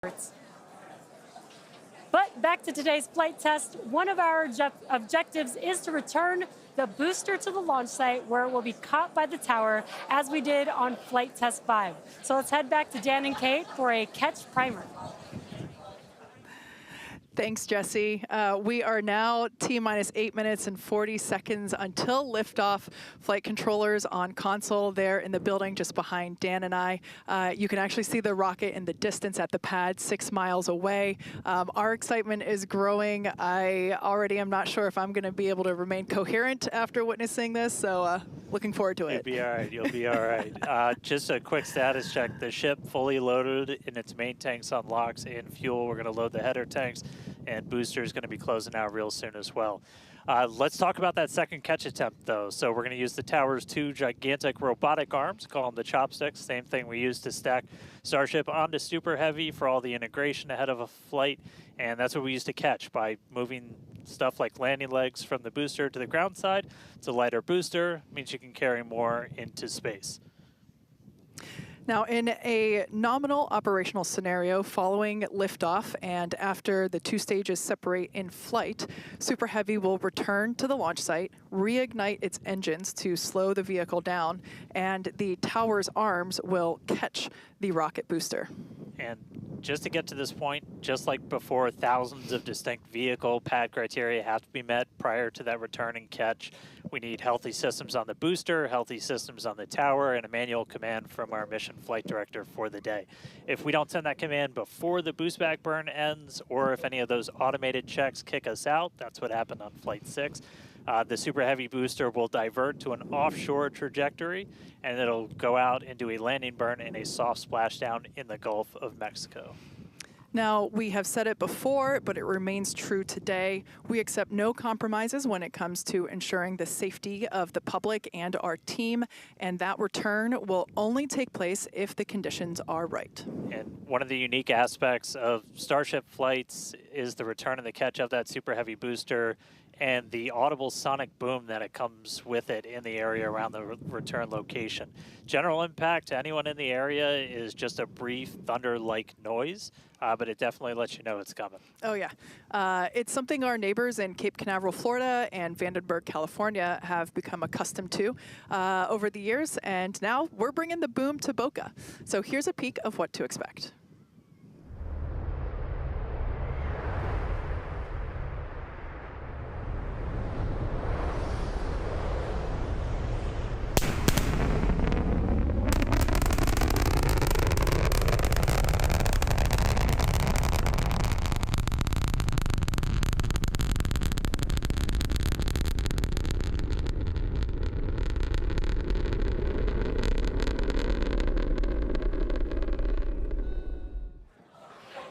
But back to today's flight test, one of our objectives is to return the booster to the launch site where it will be caught by the tower as we did on flight test 5. So let's head back to Dan and Kate for a catch primer. Thanks, Jesse. We are now T-minus 8 minutes and 40 seconds until liftoff. Flight controllers on console there in the building just behind Dan and I. You can actually see the rocket in the distance at the pad 6 miles away. Our excitement is growing. I already am not sure if I'm going to be able to remain coherent after witnessing this, so looking forward to it. You'll be all right. You'll be all right. Just a quick status check. The ship fully loaded in its main tanks on LOX and fuel. We're going to load the header tanks, and booster is going to be closing out real soon as well. Let's talk about that second catch attempt, though. So we're going to use the tower's 2 gigantic robotic arms, call them the chopsticks, same thing we used to stack Starship onto Super Heavy for all the integration ahead of a flight, and that's what we used to catch by moving stuff like landing legs from the booster to the ground side. It's a lighter booster, means you can carry more into space. Now, in a nominal operational scenario following liftoff and after the 2 stages separate in flight, Super Heavy will return to the launch site, reignite its engines to slow the vehicle down, and the tower's arms will catch the rocket booster. And just to get to this point, just like before, thousands of distinct vehicle pad criteria have to be met prior to that return and catch. We need healthy systems on the booster, healthy systems on the tower, and a manual command from our mission flight director for the day. If we don't send that command before the boost back burn ends, or if any of those automated checks kick us out, that's what happened on Flight 6, the Super Heavy booster will divert to an offshore trajectory, and it'll go out and do a landing burn in a soft splashdown in the Gulf of Mexico. Now, we have said it before, but it remains true today. We accept no compromises when it comes to ensuring the safety of the public and our team, and that return will only take place if the conditions are right. And one of the unique aspects of Starship flights is the return and the catch of that Super Heavy booster and the audible sonic boom that it comes with it in the area around the return location. General impact to anyone in the area is just a brief thunder-like noise, but it definitely lets you know it's coming. Oh yeah, it's something our neighbors in Cape Canaveral, Florida and Vandenberg, California have become accustomed to over the years, and now we're bringing the boom to Boca. So here's a peek of what to expect.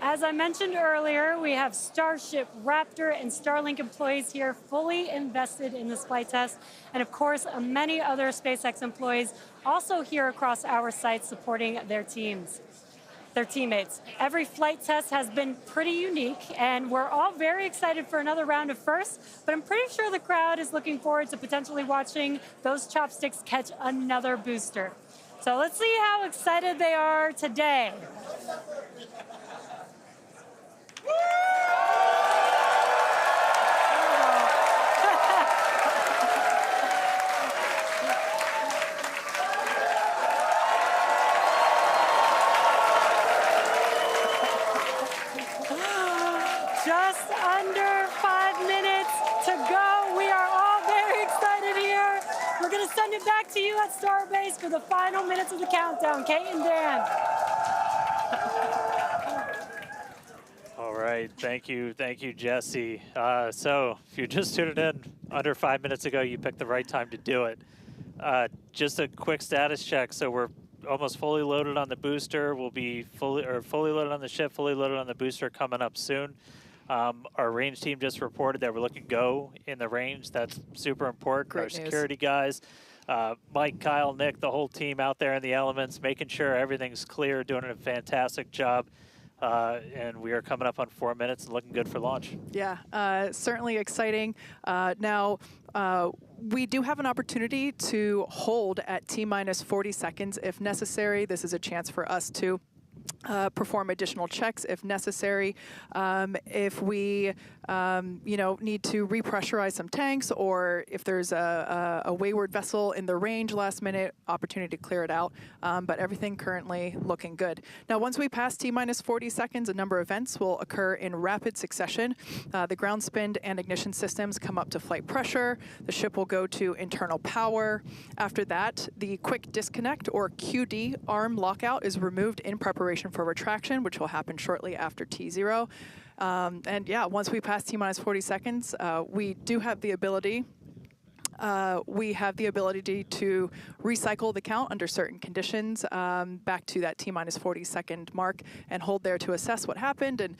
As I mentioned earlier, we have Starship, Raptor, and Starlink employees here fully invested in this flight test. And of course, many other SpaceX employees also here across our site supporting their teammates. Every flight test has been pretty unique, and we're all very excited for another round of firsts, but I'm pretty sure the crowd is looking forward to potentially watching those chopsticks catch another booster. So let's see how excited they are today. Just under 5 minutes to go. We are all very excited here. We're going to send it back to you at Starbase for the final minutes of the countdown. Kate and Dan. All right, thank you, Jesse. So if you just tuned in under 5 minutes ago, you picked the right time to do it. Just a quick status check. So we're almost fully loaded on the booster. We'll be fully loaded on the ship, fully loaded on the booster coming up soon. Our range team just reported that we're looking go in the range. That's super important. Great Our news. security guys, Mike, Kyle, Nick, the whole team out there in the elements, making sure everything's clear, doing a fantastic job. And we are coming up on 4 minutes and looking good for launch. Yeah, certainly exciting. Now, we do have an opportunity to hold at T-minus 40 seconds if necessary. This is a chance for us to perform additional checks if necessary. If we, need to repressurize some tanks, or if there's a wayward vessel in the range last minute, opportunity to clear it out. But everything currently looking good. Now, once we pass T-minus 40 seconds, a number of events will occur in rapid succession. The ground spin and ignition systems come up to flight pressure. The ship will go to internal power. After that, the quick disconnect, or QD, arm lockout is removed in preparation for retraction, which will happen shortly after T0. And yeah, once we pass T-minus 40 seconds, we do have the ability to recycle the count under certain conditions back to that T-minus 40 second mark and hold there to assess what happened and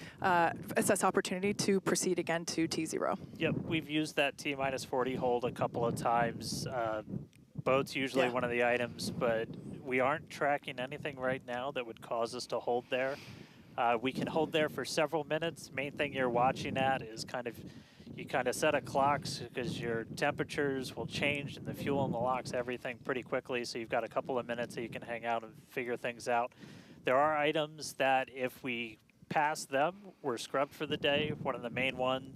assess opportunity to proceed again to T0. Yep, we've used that T-minus 40 hold a couple of times. Boat's usually one of the items, but we aren't tracking anything right now that would cause us to hold there. We can hold there for several minutes. Main thing you're watching at is you kind of set a clock because your temperatures will change and the fuel in the locks, everything pretty quickly. So you've got a couple of minutes that you can hang out and figure things out. There are items that if we pass them, we're scrubbed for the day. One of the main ones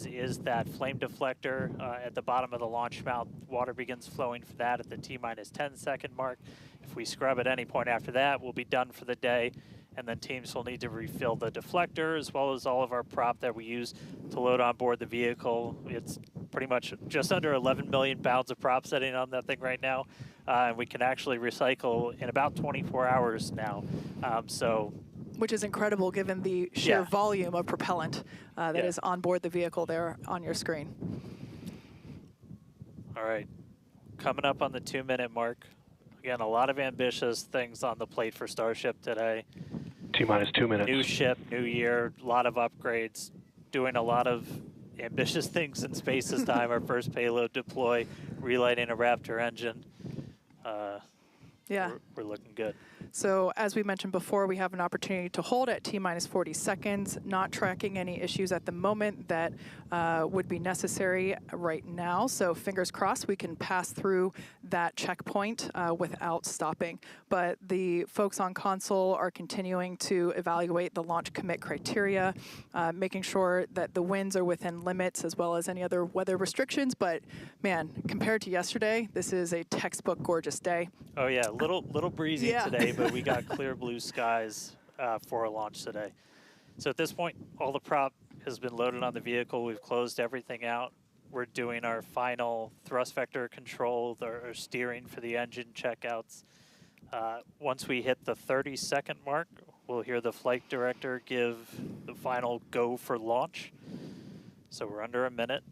is that flame deflector at the bottom of the launch mount. Water begins flowing for that at the T-minus 10 second mark. If we scrub at any point after that, we'll be done for the day. And then teams will need to refill the deflector as well as all of our prop that we use to load on board the vehicle. It's pretty much just under 11 million pounds of prop sitting on that thing right now. And we can actually recycle in about 24 hours now. Which is incredible given the sheer volume of propellant that is on board the vehicle there on your screen. All right, coming up on the 2-minute mark. Again, a lot of ambitious things on the plate for Starship today. T-minus 2 minutes. New ship, new year, a lot of upgrades, doing a lot of ambitious things in space this time. Our first payload deploy, relighting a Raptor engine. We're looking good. So as we mentioned before, we have an opportunity to hold at T-minus 40 seconds, not tracking any issues at the moment that would be necessary right now. So fingers crossed we can pass through that checkpoint without stopping. But the folks on console are continuing to evaluate the launch commit criteria, making sure that the winds are within limits as well as any other weather restrictions. But man, compared to yesterday, this is a textbook gorgeous day. Oh yeah, little breezy today, but we got clear blue skies for a launch today. So at this point, all the prop has been loaded on the vehicle. We've closed everything out. We're doing our final thrust vector control, our steering for the engine checkouts. Once we hit the 30-second mark, we'll hear the flight director give the final go for launch. So we're under a minute.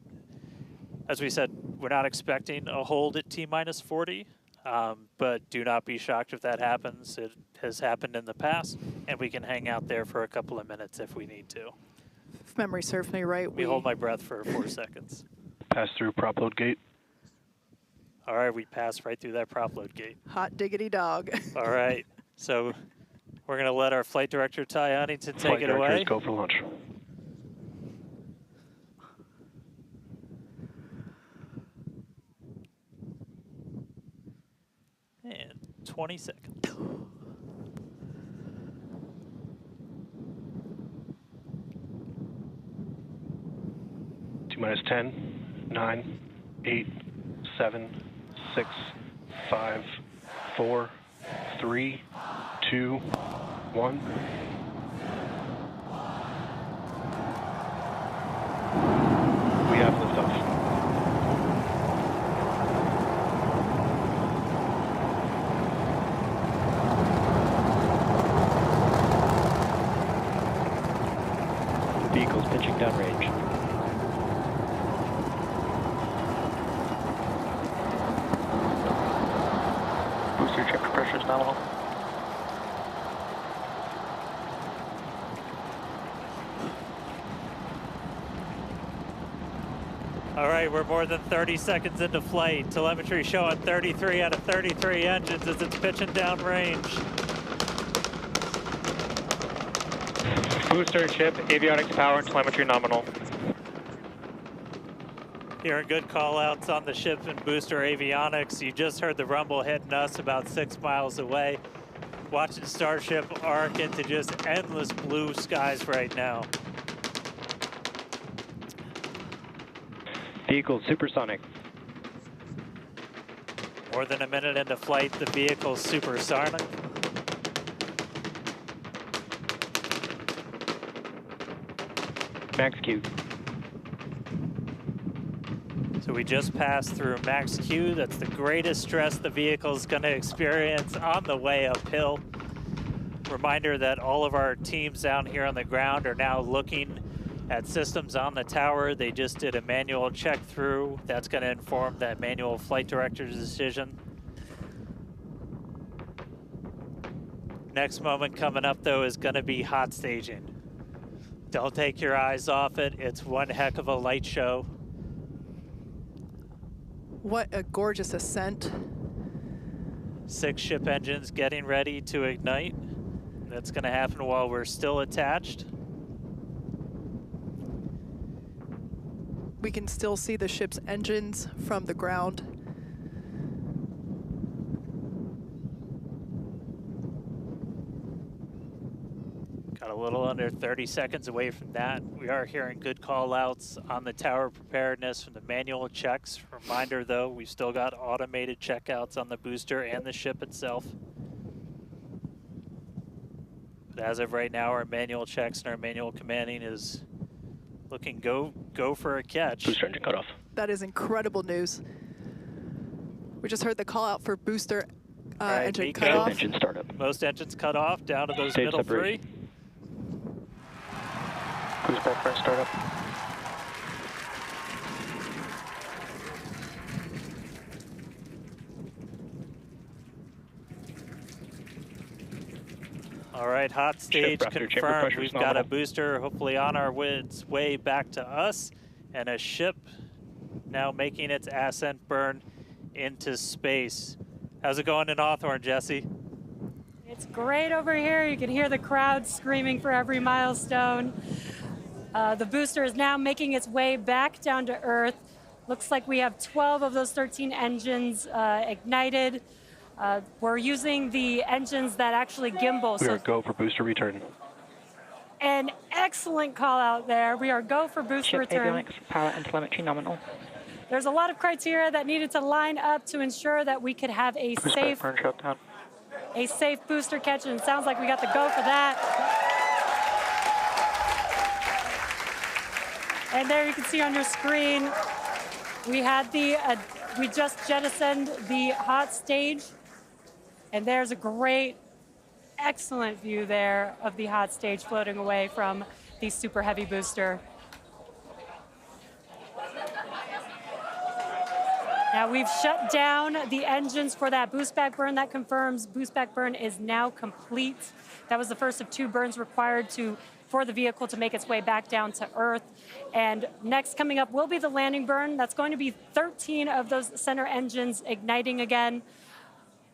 As we said, we're not expecting a hold at T-minus 40. But do not be shocked if that happens. It has happened in the past, and we can hang out there for a couple of minutes if we need to. If memory serves me right, we hold my breath for 4 seconds. Pass through prop load gate. All right, we passed right through that prop load gate. Hot diggity dog. All right, so we're going to let our flight director, Ty Huntington, take it away. Go for launch. And 20 seconds. T-minus 10, 9, 8, 7, 6, 5, 4, 3, 2, 1. We have liftoff. Vehicles pitching downrange. Booster chamber pressure is nominal. All right, we're more than 30 seconds into flight. Telemetry showing 33 out of 33 engines as it's pitching downrange. Booster, ship, avionics, power, and telemetry nominal. Hearing good call-outs on the ship and booster avionics. You just heard the rumble hitting us about 6 miles away. Watching Starship arc into just endless blue skies right now. Vehicle supersonic. More than a minute into flight, the vehicle's supersonic. Max Q. So we just passed through max Q. That's the greatest stress the vehicle's going to experience on the way uphill. Reminder that all of our teams down here on the ground are now looking at systems on the tower. They just did a manual check through. That's going to inform that manual flight director's decision. Next moment coming up, though, is going to be hot staging. Don't take your eyes off it. It's one heck of a light show. What a gorgeous ascent. 6 ship engines getting ready to ignite. That's going to happen while we're still attached. We can still see the ship's engines from the ground. Got a little under 30 seconds away from that. We are hearing good call outs on the tower preparedness from the manual checks. Reminder though, we've still got automated checkouts on the booster and the ship itself. But as of right now, our manual checks and our manual commanding is looking go for a catch. Booster engine cut off. That is incredible news. We just heard the call out for booster engine Miko. cut off. Engine startup. Most engines cut off, down to those Stage middle separation. 3. Cruise backburn startup. All right, hot stage Ship chamber confirmed. pressure We've is got a nominal. booster hopefully on our way back to us, and a ship now making its ascent burn into space. How's it going in Hawthorne, Jesse? It's great over here. You can hear the crowd screaming for every milestone. The booster is now making its way back down to Earth. Looks like we have 12 of those 13 engines ignited. We're using the engines that actually gimbal. We So are go for booster return. an excellent call out there. We are go for booster Ship return. avionics, power and telemetry nominal. There's a lot of criteria that needed to line up to ensure that we could have a Cruise safe backburn shutdown. booster catch, and it sounds like we got the go for that. And there you can see on your screen, we had we just jettisoned the hot stage, and there's a great, excellent view there of the hot stage floating away from the super heavy booster. Now we've shut down the engines for that boost back burn. That confirms boost back burn is now complete. That was the first of 2 burns required for the vehicle to make its way back down to Earth. And next coming up will be the landing burn. That's going to be 13 of those center engines igniting again.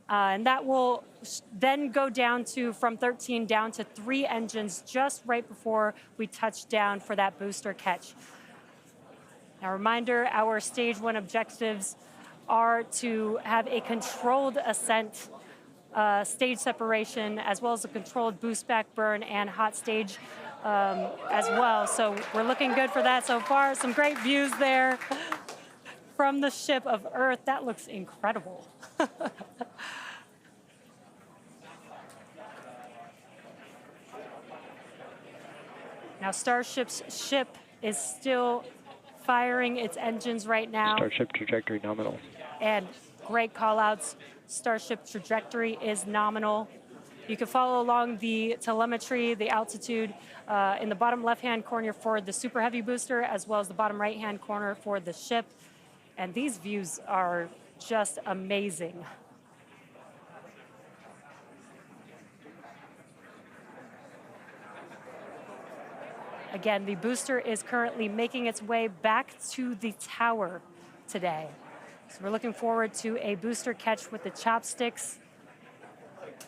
And that will then go down from 13 down to 3 engines just right before we touch down for that booster catch. Now, reminder, our stage 1 objectives are to have a controlled ascent, stage separation, as well as a controlled boost back burn and hot stage as well. So we're looking good for that so far. Some great views there from the ship of Earth. That looks incredible. Now, Starship's ship is still firing its engines right now. Starship trajectory nominal. And great call outs. Starship trajectory is nominal. You can follow along the telemetry, the altitude in the bottom left-hand corner for the super heavy booster, as well as the bottom right-hand corner for the ship. And these views are just amazing. Again, the booster is currently making its way back to the tower today. So we're looking forward to a booster catch with the chopsticks.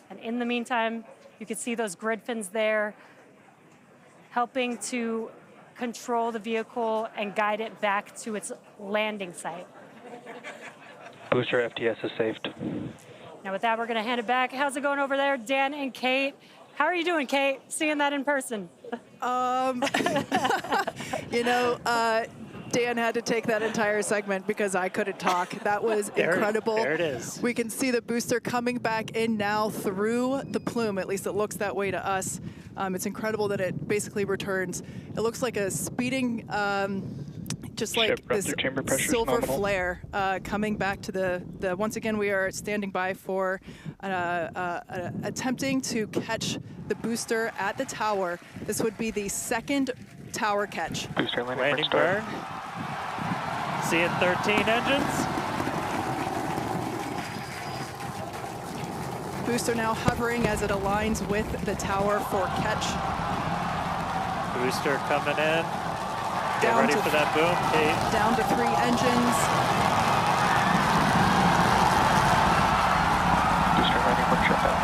And in the meantime, you can see those grid fins there, helping to control the vehicle and guide it back to its landing site. Booster FTS is saved. Now with that, we're going to hand it back. How's it going over there, Dan and Kate? How are you doing, Kate? Seeing that in person? You know, Dan had to take that entire segment because I couldn't talk. That was incredible. There it is. We can see the booster coming back in now through the plume. At least it looks that way to us. It's incredible that it basically returns. It looks like a speeding, just like Ship this chamber pressure silver nominal. flare coming back to the. Once again, we are standing by for attempting to catch the booster at the tower. This would be the second tower catch. Booster landing, Landing start. burn. Seeing 13 engines. Booster now hovering as it aligns with the tower for catch. Booster coming in. Get Down ready to for that boom, Kate. Down to 3 engines. Booster landing, burn shutdown.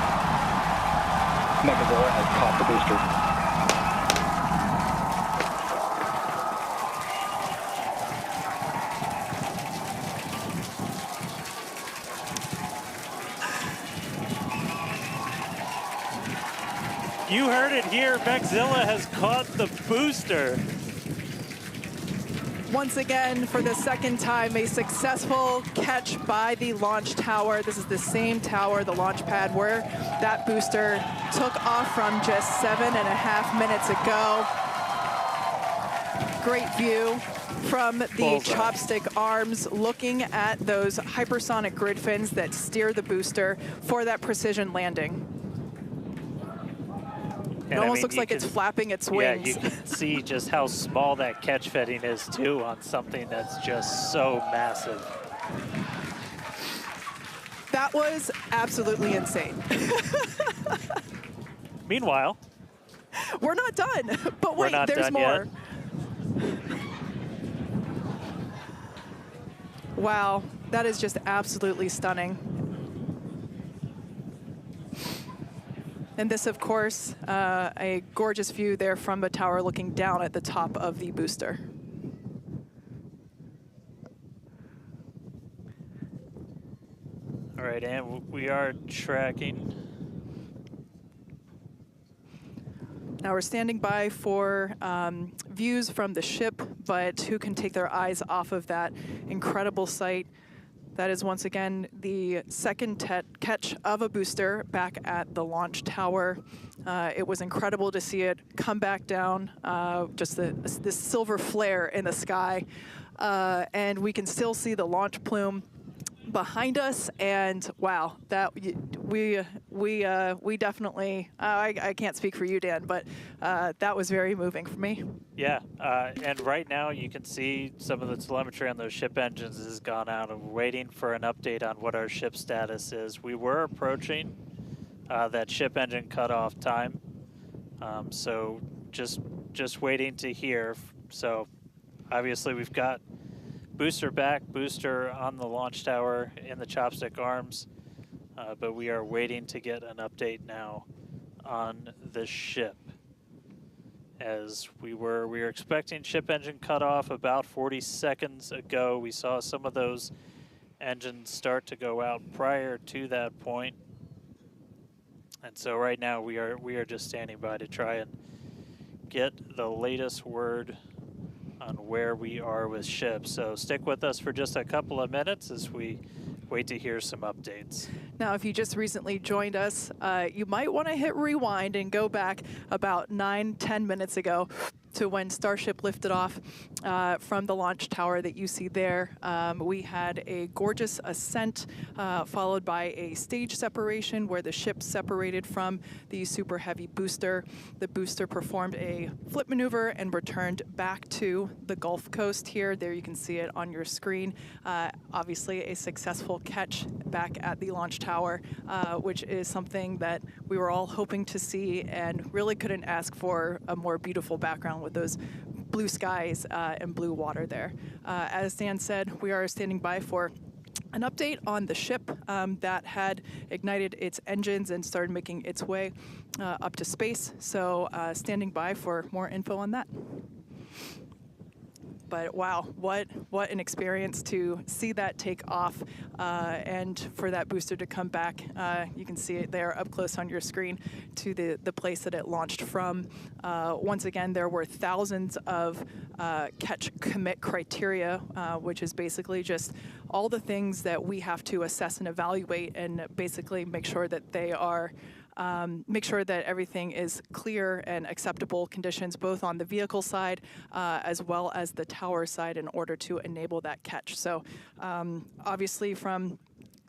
Megazilla has caught the booster. You heard it here. Megazilla has caught the booster. Once again, for the second time, a successful catch by the launch tower. This is the same tower, the launch pad, where that booster took off from just 7.5 minutes ago. Great view from the Bullseye. chopstick arms, looking at those hypersonic grid fins that steer the booster for that precision landing. It And I almost mean, looks you like it's can- flapping its Yeah, wings. you can see just how small that catch fitting is too on something that's just so massive. That was absolutely insane. Meanwhile, We're not done, but We're wait, not there's done more. yet. Wow, that is just absolutely stunning. And this, of course, a gorgeous view there from the tower looking down at the top of the booster. all right, and we are tracking. Now we're standing by for views from the ship, but who can take their eyes off of that incredible sight? That is once again the second catch of a booster back at the launch tower. It was incredible to see it come back down, just this silver flare in the sky. And we can still see the launch plume behind us, and wow, that we definitely, I can't speak for you, Dan, but that was very moving for me. Yeah, and right now you can see some of the telemetry on those ship engines has gone out, and we're waiting for an update on what our ship status is. We were approaching that ship engine cutoff time, so just waiting to hear. So obviously we've got booster back, booster on the launch tower in the chopstick arms, but we are waiting to get an update now on the ship. As we were expecting ship engine cutoff about 40 seconds ago. We saw some of those engines start to go out prior to that point. And so right now we are just standing by to try and get the latest word on where we are with ships. So stick with us for just a couple of minutes as we wait to hear some updates. Now, if you just recently joined us, you might want to hit rewind and go back about 9-10 minutes ago to when Starship lifted off from the launch tower that you see there. We had a gorgeous ascent followed by a stage separation where the ship separated from the super heavy booster. The booster performed a flip maneuver and returned back to the Gulf Coast here. There you can see it on your screen. Obviously a successful catch back at the launch tower, which is something that we were all hoping to see and really couldn't ask for a more beautiful background with those blue skies and blue water there. As Dan said, we are standing by for an update on the ship that had ignited its engines and started making its way up to space. So standing by for more info on that. But wow, what an experience to see that take off and for that booster to come back. You can see it there up close on your screen to the place that it launched from. Once again, there were thousands of catch commit criteria, which is basically just all the things that we have to assess and evaluate and basically make sure that they are make sure that everything is clear and acceptable conditions, both on the vehicle side as well as the tower side, in order to enable that catch. So obviously from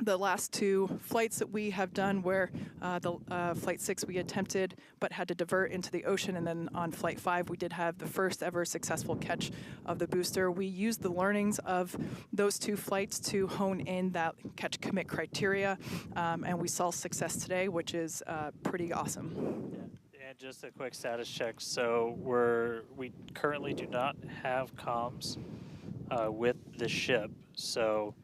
the last two flights that we have done, where Flight 6 we attempted but had to divert into the ocean, and then on Flight 5 we did have the first ever successful catch of the booster. We used the learnings of those two flights to hone in that catch commit criteria, and we saw success today, which is pretty awesome. Yeah. And just a quick status check. So we currently do not have comms with the ship. So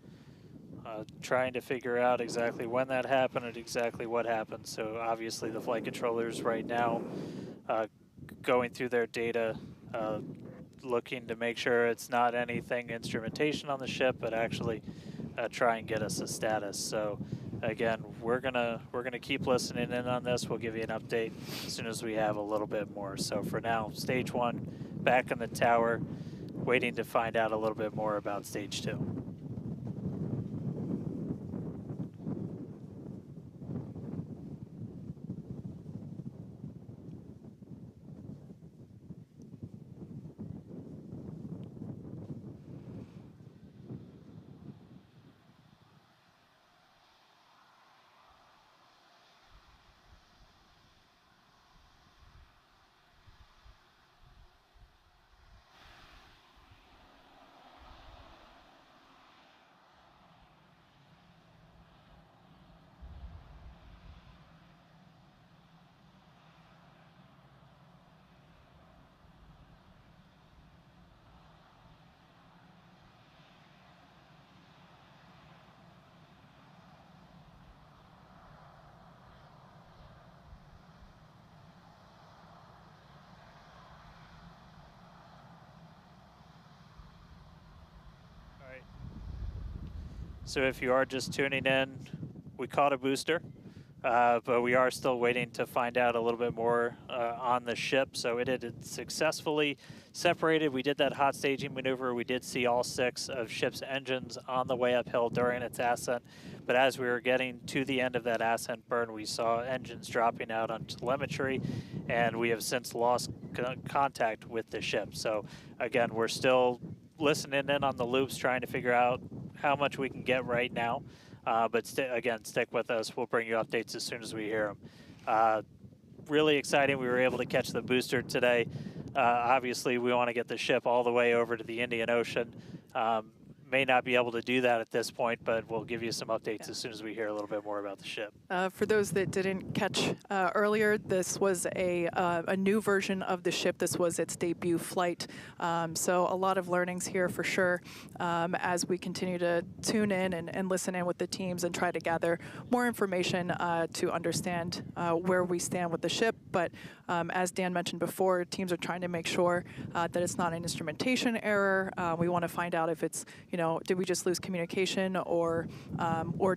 trying to figure out exactly when that happened and exactly what happened. So obviously the flight controllers right now going through their data, looking to make sure it's not anything instrumentation on the ship, but actually try and get us a status. So again, we're gonna keep listening in on this. We'll give you an update as soon as we have a little bit more. So for now, stage 1 back in the tower, waiting to find out a little bit more about stage 2. So if you are just tuning in, we caught a booster, but we are still waiting to find out a little bit more on the ship. So it had successfully separated. We did that hot staging maneuver. We did see all 6 of ship's engines on the way uphill during its ascent. But as we were getting to the end of that ascent burn, we saw engines dropping out on telemetry, and we have since lost contact with the ship. So again, we're still listening in on the loops, trying to figure out how much we can get right now. But again, stick with us. We'll bring you updates as soon as we hear them. Really exciting. We were able to catch the booster today. Obviously, we want to get the ship all the way over to the Indian Ocean. May not be able to do that at this point, but we'll give you some updates as soon as we hear a little bit more about the ship. For those that didn't catch earlier, this was a new version of the ship. This was its debut flight. So a lot of learnings here for sure as we continue to tune in and listen in with the teams and try to gather more information to understand where we stand with the ship. But as Dan mentioned before, teams are trying to make sure that it's not an instrumentation error. We want to find out if it's, did we just lose communication, or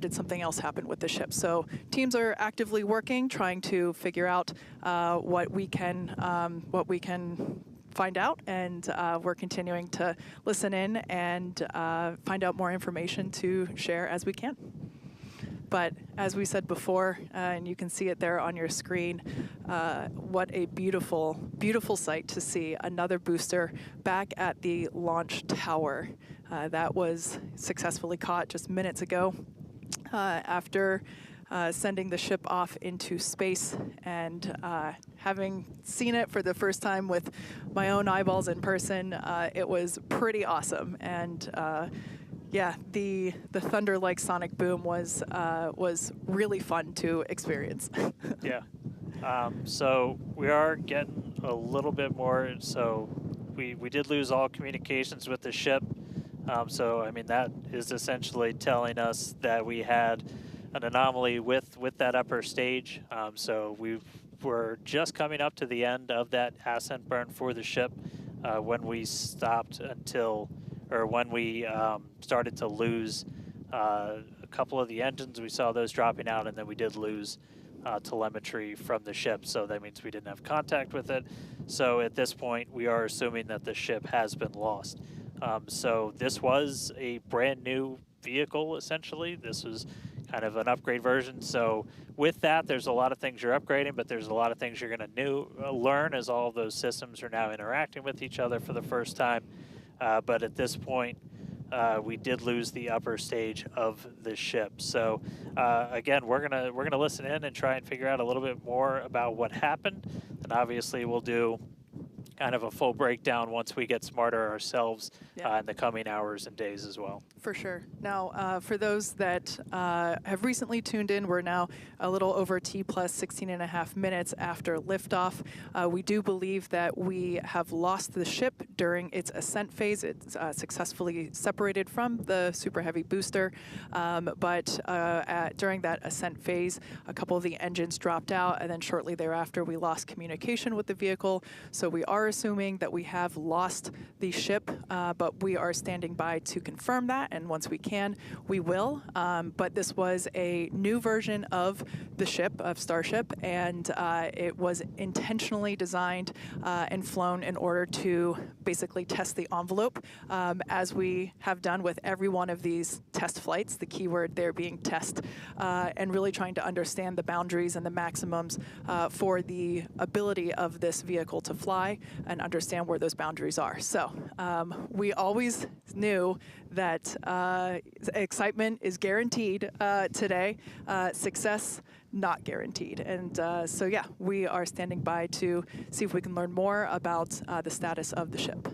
did something else happen with the ship? So teams are actively working, trying to figure out what we can find out, and we're continuing to listen in and find out more information to share as we can. But as we said before, and you can see it there on your screen, what a beautiful, beautiful sight to see another booster back at the launch tower. That was successfully caught just minutes ago after sending the ship off into space, and having seen it for the first time with my own eyeballs in person, it was pretty awesome. And yeah, the thunder-like sonic boom was really fun to experience. Yeah. So we are getting a little bit more. So we did lose all communications with the ship. So I mean, that is essentially telling us that we had an anomaly with that upper stage. So we were just coming up to the end of that ascent burn for the ship. when we stopped until, or when we started to lose a couple of the engines, we saw those dropping out, and then we did lose telemetry from the ship, so that means we didn't have contact with it. So at this point, we are assuming that the ship has been lost. So this was a brand new vehicle, essentially. This was kind of an upgrade version. So with that, there's a lot of things you're upgrading, but there's a lot of things you're going to learn as all of those systems are now interacting with each other for the first time. But at this point, we did lose the upper stage of the ship. So again, we're gonna listen in and try and figure out a little bit more about what happened. And obviously, we'll do kind of a full breakdown once we get smarter ourselves in the coming hours and days as well. For sure. Now, for those that have recently tuned in, we're now a little over T plus 16 and a half minutes after liftoff. We do believe that we have lost the ship during its ascent phase. It's successfully separated from the Super Heavy booster, but during that ascent phase, a couple of the engines dropped out, and then shortly thereafter, we lost communication with the vehicle. So we are assuming that we have lost the ship, but we are standing by to confirm that. And once we can, we will. But this was a new version of the ship, of Starship, and it was intentionally designed and flown in order to basically test the envelope, as we have done with every one of these test flights, the keyword there being test, and really trying to understand the boundaries and the maximums for the ability of this vehicle to fly and understand where those boundaries are. So we always knew that excitement is guaranteed today, success not guaranteed. And so yeah, we are standing by to see if we can learn more about the status of the ship.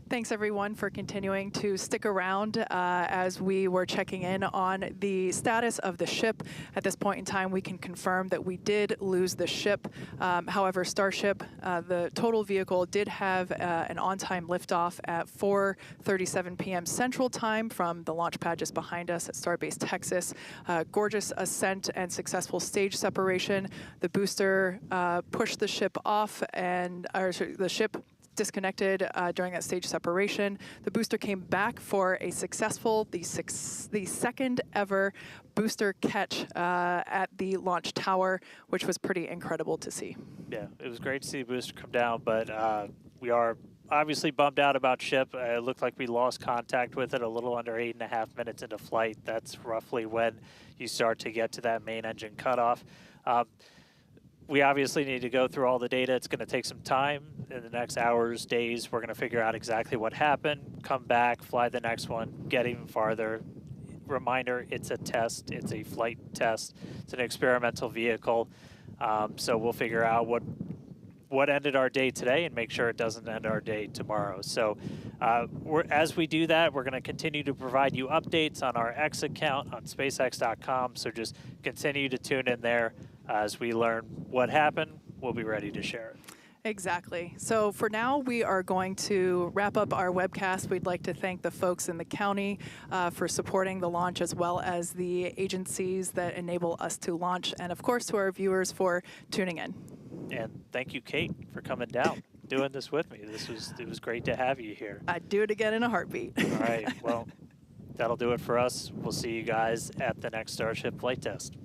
Thanks everyone for continuing to stick around as we were checking in on the status of the ship. At this point in time, we can confirm that we did lose the ship. However, Starship, the total vehicle, did have an on-time liftoff at 4:37 p.m. Central Time from the launch pad just behind us at Starbase, Texas. Gorgeous ascent and successful stage separation. The booster pushed the ship off, the ship disconnected during that stage separation. The booster came back for a successful, the second ever booster catch at the launch tower, which was pretty incredible to see. Yeah, it was great to see the booster come down, but we are obviously bummed out about ship. It looked like we lost contact with it a little under 8.5 minutes into flight. That's roughly when you start to get to that main engine cutoff. We obviously need to go through all the data. It's going to take some time. In the next hours, days, we're going to figure out exactly what happened, come back, fly the next one, get even farther. Reminder, it's a test. It's a flight test. It's an experimental vehicle. So we'll figure out what ended our day today and make sure it doesn't end our day tomorrow. So as we do that, we're going to continue to provide you updates on our X account on SpaceX.com. So just continue to tune in there. As we learn what happened, we'll be ready to share it. Exactly. So for now, we are going to wrap up our webcast. We'd like to thank the folks in the county for supporting the launch, as well as the agencies that enable us to launch, and of course to our viewers for tuning in. And thank you, Kate, for coming down, doing this with me. It was great to have you here. I'd do it again in a heartbeat. All right. Well, that'll do it for us. We'll see you guys at the next Starship flight test.